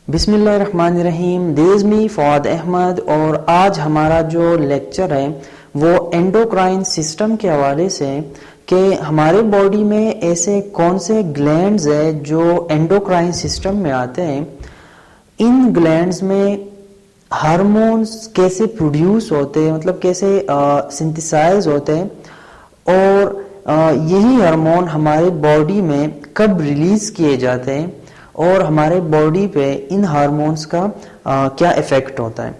बिस्मिल्लाहिर्रहमानिर्रहीम। दिस मी फवाद अहमद और आज हमारा जो लेक्चर है वो एंडोक्राइन सिस्टम के हवाले से कि हमारे बॉडी में ऐसे कौन से ग्लैंड्स है जो एंडोक्राइन सिस्टम में आते हैं, इन ग्लैंड्स में हार्मोन्स कैसे प्रोड्यूस होते हैं, मतलब कैसे सिंथेसाइज होते हैं और यही हार्मोन हमारे बॉडी में कब रिलीज किए जाते हैं और हमारे बॉडी पे इन हार्मोन्स का क्या इफेक्ट होता है।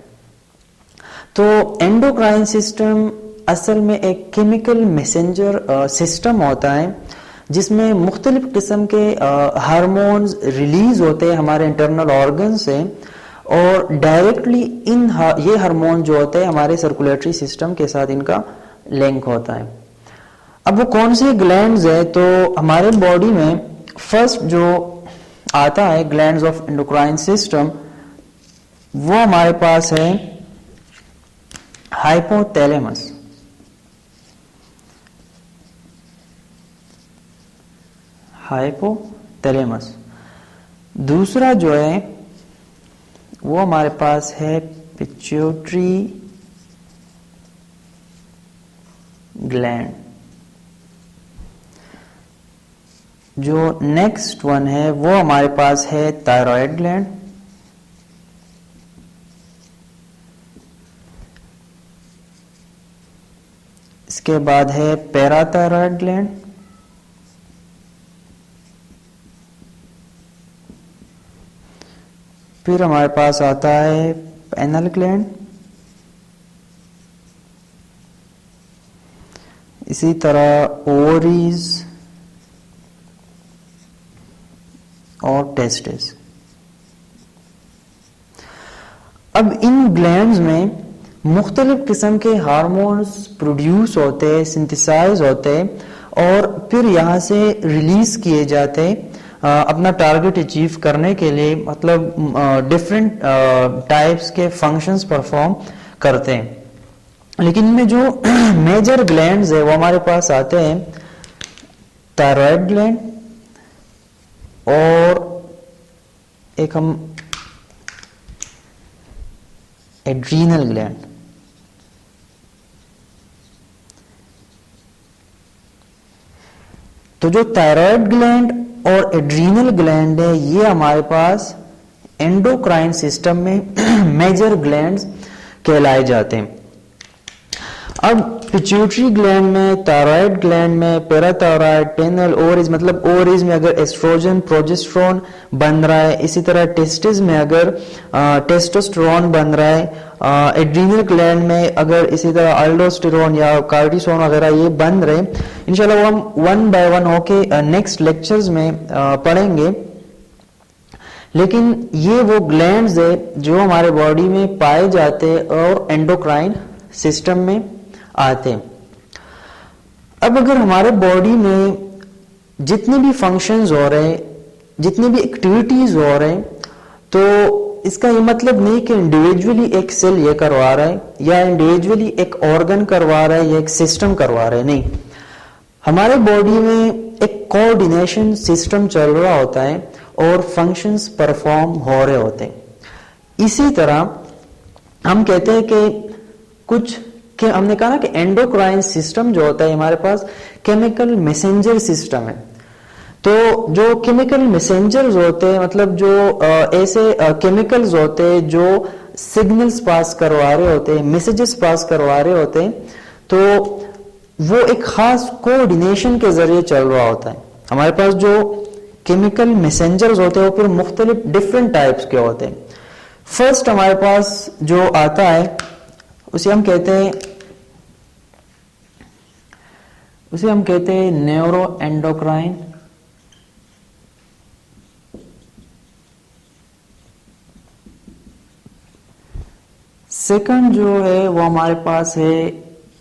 तो एंडोक्राइन सिस्टम असल में एक केमिकल मैसेंजर सिस्टम होता है जिसमें मुख्तलिफ किस्म के हार्मोन्स रिलीज होते हैं हमारे इंटरनल ऑर्गन से और डायरेक्टली ये हार्मोन जो होते हैं हमारे सर्कुलेटरी सिस्टम के साथ इनका लिंक होता है। अब वो कौन से ग्लैंड्स है, तो हमारे बॉडी में फर्स्ट जो आता है ग्लैंड्स ऑफ एंडोक्राइन सिस्टम, वो हमारे पास है हाइपोथैलेमस। हाइपोथैलेमस। दूसरा जो है वो हमारे पास है पिट्यूटरी ग्लैंड। जो नेक्स्ट वन है वो हमारे पास है थायराइड ग्लैंड। इसके बाद है पैराथायराइड ग्लैंड। फिर हमारे पास आता है एनल ग्लैंड। इसी तरह ओवरीज और टेस्टिस। अब इन ग्लैंड्स में मुख्तलिफ किस्म के हार्मोन्स प्रोड्यूस होते हैं, सिंथेसाइज होते हैं और फिर यहाँ से रिलीज किए जाते हैं अपना टारगेट अचीव करने के लिए, मतलब डिफरेंट टाइप्स के फंक्शंस परफॉर्म करते हैं। लेकिन इनमें जो मेजर ग्लैंड्स है वो हमारे पास आते हैं थायराइड ग्लैंड और एक हम एड्रीनल ग्लैंड। तो जो थायराइड ग्लैंड और एड्रीनल ग्लैंड है ये हमारे पास एंडोक्राइन सिस्टम में मेजर ग्लैंड्स कहलाए जाते हैं। अब पिट्यूटरी ग्लैंड में, थायराइड ग्लैंड में, पैराथायराइड, टेनल, ओवरीज, मतलब ओवरीज में अगर एस्ट्रोजन प्रोजेस्टेरोन बन रहा है, इसी तरह टेस्टिस में अगर टेस्टोस्टेरोन बन रहा है, एड्रीनल ग्लैंड में अगर इसी तरह अल्डोस्टेरोन या कार्टिसोन वगैरह ये बन रहे, इंशाल्लाह वो हम वन बाय वन होके नेक्स्ट लेक्चर्स में पढ़ेंगे। लेकिन ये वो ग्लैंड्स है जो हमारे बॉडी में पाए जाते हैं और एंडोक्राइन सिस्टम में आते हैं। अब अगर हमारे बॉडी में जितने भी फंक्शंस हो रहे हैं, जितनी भी एक्टिविटीज हो रहे हैं, तो इसका ये मतलब नहीं कि इंडिविजुअली एक सेल ये करवा रहा है या इंडिविजुअली एक ऑर्गन करवा रहा है या एक सिस्टम करवा रहा है, नहीं। हमारे बॉडी में एक कोऑर्डिनेशन सिस्टम चल रहा होता है और फंक्शंस परफॉर्म हो रहे होते हैं। इसी तरह हम कहते हैं कि हमने कहा ना कि एंडोक्राइन सिस्टम जो होता है हमारे पास केमिकल मैसेंजर सिस्टम है। तो जो केमिकल मैसेंजर्स होते हैं, मतलब जो ऐसे केमिकल्स होते हैं जो सिग्नल्स पास करवा रहे होते हैं, मैसेजेस पास करवा रहे होते हैं, तो वो एक खास कोऑर्डिनेशन के जरिए चल रहा होता है। हमारे पास जो केमिकल मैसेंजर्स होते हैं वो फिर मुख्तलिफ डिफरेंट टाइप्स के होते हैं। फर्स्ट हमारे पास जो आता है उसे हम कहते हैं न्यूरो एंडोक्राइन। सेकंड जो है वो हमारे पास है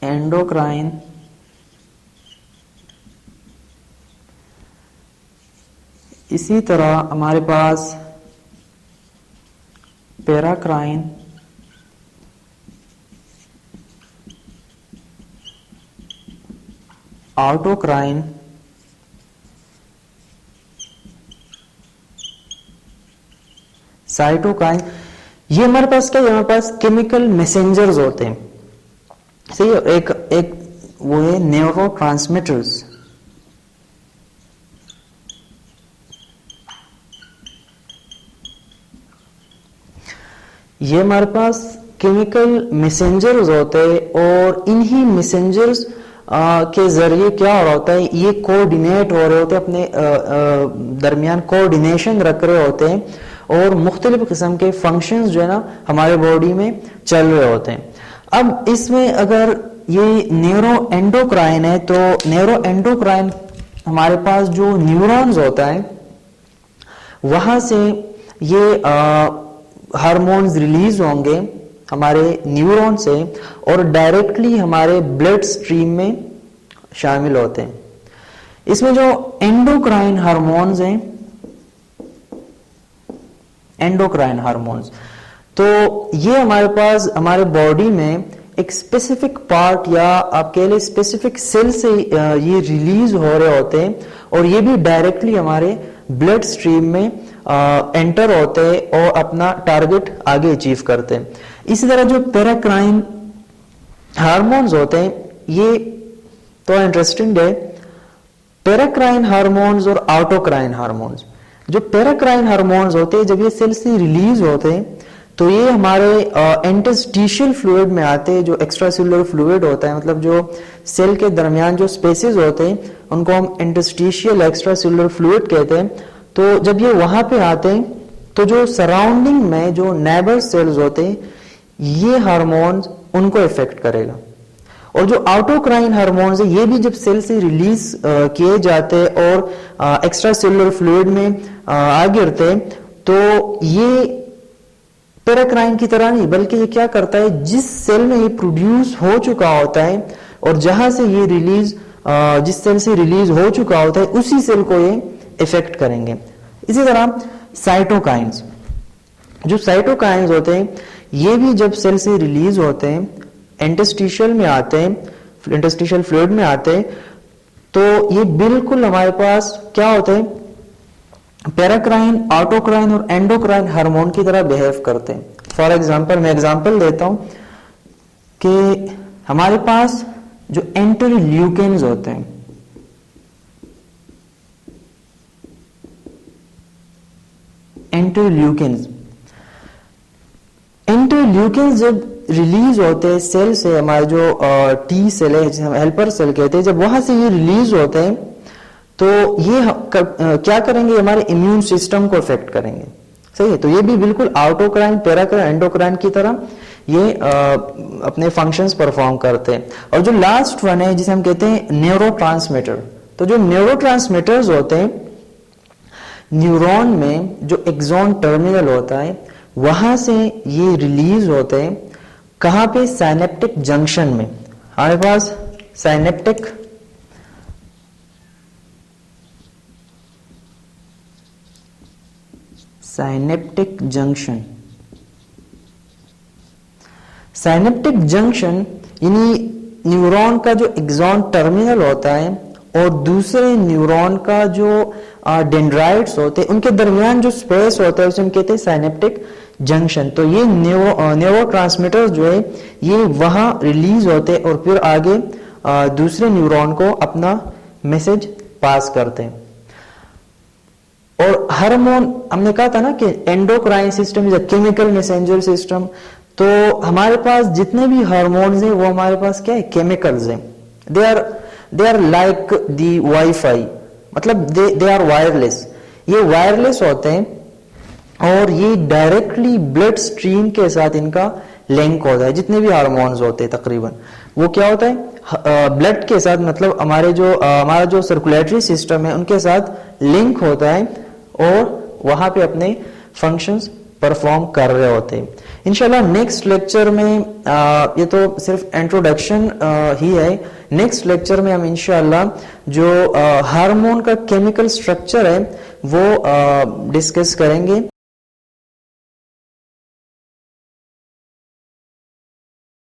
एंडोक्राइन इसी तरह हमारे पास पैराक्राइन, ऑटोक्राइन, साइटोकाइन, ये हमारे पास क्या है, हमारे पास केमिकल मैसेंजर्स होते हैं, सही है। एक वो है न्यूरो ट्रांसमीटर्स, ये हमारे पास केमिकल मैसेंजर्स होते हैं, और इन्हीं मैसेंजर्स के जरिए क्या हो रहा होता है, ये कोऑर्डिनेट हो रहे होते हैं, अपने दरमियान कोऑर्डिनेशन रख रहे होते हैं, और मुख्तलिफ किस्म के फंक्शंस जो है ना हमारे बॉडी में चल रहे होते हैं। अब इसमें अगर ये न्यूरो एंडोक्राइन है, तो न्यूरो एंडोक्राइन हमारे पास जो न्यूरॉन्स होता है वहां से ये हार्मोन्स रिलीज होंगे हमारे न्यूरॉन से, और डायरेक्टली हमारे ब्लड स्ट्रीम में शामिल होते हैं। इसमें जो एंडोक्राइन हार्मोन्स हैं, एंडोक्राइन हार्मोन्स, तो ये हमारे पास हमारे बॉडी में एक स्पेसिफिक पार्ट या आप कह लें स्पेसिफिक सेल से ये रिलीज हो रहे होते हैं, और ये भी डायरेक्टली हमारे ब्लड स्ट्रीम में एंटर होते हैं और अपना टारगेट आगे अचीव करते हैं। इसी तरह जो पैराक्राइन हार्मोन्स होते हैं, ये तो इंटरेस्टिंग है, पैराक्राइन हार्मोन्स और ऑटोक्राइन हार्मोन्स। जो पैराक्राइन हार्मोन्स होते हैं, जब ये सेल से रिलीज होते हैं तो ये हमारे इंटरस्टिशियल फ्लूइड में आते हैं, जो एक्स्ट्रा सेलुलर फ्लूइड होता है, मतलब जो सेल के दरमियान जो स्पेसेस होते हैं उनको हम इंटरस्टिशियल एक्स्ट्रा सेलुलर फ्लूइड कहते हैं। तो जब ये वहां पे आते हैं तो जो सराउंडिंग में जो नेबर सेल्स होते हैं, ये हार्मोन्स उनको इफेक्ट करेगा। और जो ऑटोक्राइन हार्मोन्स है, ये भी जब सेल से रिलीज किए जाते हैं और एक्स्ट्रा सेलुलर फ्लूइड में आ गिरते हैं, तो ये पैराक्राइन की तरह नहीं, बल्कि ये क्या करता है, जिस सेल में ये प्रोड्यूस हो चुका होता है और जहां से ये रिलीज जिस सेल से रिलीज हो चुका होता है उसी सेल को ये इफेक्ट करेंगे। इसी तरह साइटोकाइंस, जो साइटोकाइंस होते हैं, ये भी जब सेल से रिलीज होते हैं, इंटरस्टिशियल में आते हैं, इंटरस्टिशियल फ्लूइड में आते हैं, तो ये बिल्कुल हमारे पास क्या होते हैं, पैराक्राइन, ऑटोक्राइन और एंडोक्राइन हार्मोन की तरह बिहेव करते हैं। फॉर एग्जांपल, मैं एग्जांपल देता हूं कि हमारे पास जो इंटरल्यूकेन्स होते हैं, इंटरल्यूकेन्स जब रिलीज होते हैं सेल से, हमारे जो टी सेल है जिसे हम हेल्पर सेल कहते हैं, जब वहां से ये रिलीज होते हैं तो ये क्या करेंगे, हमारे इम्यून सिस्टम को इफेक्ट करेंगे, सही है। तो ये भी बिल्कुल ऑटोक्राइन, पैराक्राइन, एंडोक्राइन की तरह ये अपने फंक्शंस परफॉर्म करते हैं। और जो लास्ट वन है जिसे हम कहते हैं न्यूरोट्रांसमीटर, तो जो न्यूरोट्रांसमीटर्स होते हैं, न्यूरॉन में जो एक्सॉन टर्मिनल होता है वहां से ये रिलीज होते हैं, कहां पे, साइनेप्टिक जंक्शन में। हमारे पास साइनेप्टिक जंक्शन, साइनेप्टिक जंक्शन यानी न्यूरॉन का जो एक्सॉन टर्मिनल होता है और दूसरे न्यूरॉन का जो डेंड्राइट्स होते हैं, उनके दरमियान जो स्पेस होता है उसे हम कहते हैं साइनेप्टिक जंक्शन। तो ये न्यूरोट्रांसमीटर्स जो है ये वहां रिलीज होते हैं और फिर आगे दूसरे न्यूरॉन को अपना मैसेज पास करते हैं। और हार्मोन, हमने कहा था ना कि endocrine system is a chemical messenger system, तो हमारे पास जितने भी हार्मोन्स हैं वो हमारे पास क्या है, केमिकल्स हैं। They are like the WiFi, मतलब दे आर वायरलेस, ये वायरलेस होते हैं और ये डायरेक्टली ब्लड स्ट्रीम के साथ इनका लिंक होता है। जितने भी हार्मोन्स होते हैं तकरीबन वो क्या होता है, ब्लड के साथ, मतलब हमारा जो सर्कुलेटरी सिस्टम है उनके साथ लिंक होता है और वहां पे अपने फंक्शंस परफॉर्म कर रहे होते हैं। इंशाल्लाह नेक्स्ट लेक्चर में ये तो सिर्फ इंट्रोडक्शन ही है, नेक्स्ट लेक्चर में हम इंशाल्लाह जो हार्मोन का केमिकल स्ट्रक्चर है वो डिस्कस करेंगे।